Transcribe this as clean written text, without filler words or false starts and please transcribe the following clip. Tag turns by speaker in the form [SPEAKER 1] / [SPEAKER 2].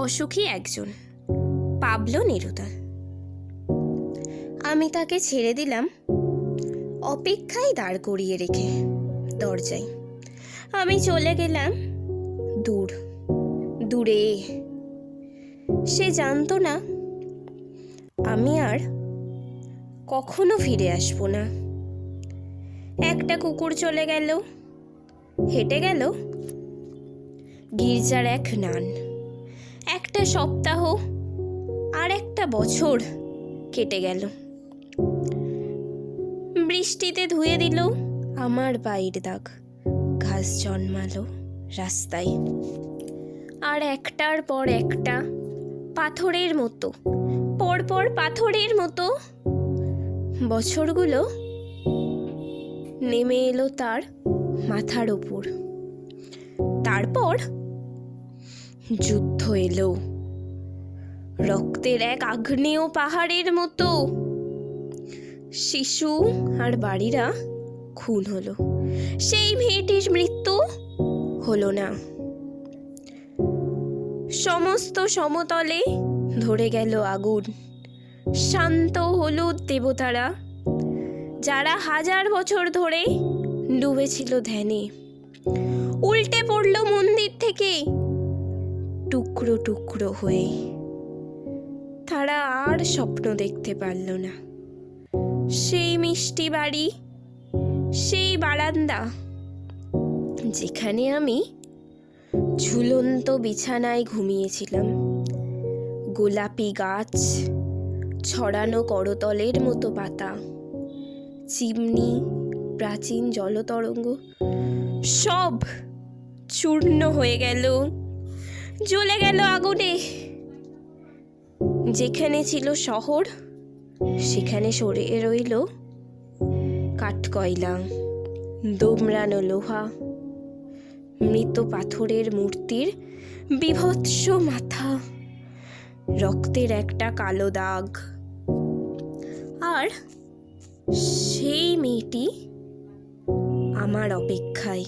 [SPEAKER 1] অসুখী একজন, Pablo Neruda. আমি তাকে ছেড়ে দিলাম অপেক্ষায় দাঁড় করিয়ে রেখে দরজায়। আমি চলে গেলাম দূরে। সে জানতো না আমি আর কখনো ফিরে আসবো না। একটা কুকুর চলে গেল, হেঁটে গেল গির্জার এক নান। একটা সপ্তাহ আর একটা বছর কেটে গেল। বৃষ্টিতে ধুয়ে দিল আমার পায়ের দাগ, ঘাস জন্মালো রাস্তায়। আর একটার পর একটা পাথরের মতো, পরপর পাথরের মতো বছরগুলো নেমে এলো তার মাথার ওপর। তারপর যুদ্ধ এলো, রক্তের এক আগ্নেয় পাহাড়ের মতো। শিশু আর বাড়িরা খুন হলো, সেই মেয়েটির মৃত্যু হলো না। সমস্ত সমতলে ধরে গেল আগুন। শান্ত হলুদ দেবতারা, যারা 1000 বছর ধরে ডুবেছিল ধ্যানে, উল্টে পড়ল মন্দির থেকে টুকরো টুকরো হয়ে। তারা আর স্বপ্ন দেখতে পারল না। সেই মিষ্টি বাড়ি, সেই বারান্দা, যেখানে আমি ঝুলন্ত বিছানায় ঘুমিয়েছিলাম, গোলাপি গাছ, ছড়ানো করতলের মতো পাতা, চিমনি, প্রাচীন জলতরঙ্গ, সব চূর্ণ হয়ে গেল, জ্বলে গেল আগুনে। যেখানে ছিল শহর, সেখানে সরে রইল কাঠকয়লা, দোমড়ানো লোহা, মৃত পাথরের মূর্তির বিভৎস মাথা, রক্তের একটা কালো দাগ। আর সেই মেয়েটি আমার অপেক্ষায়।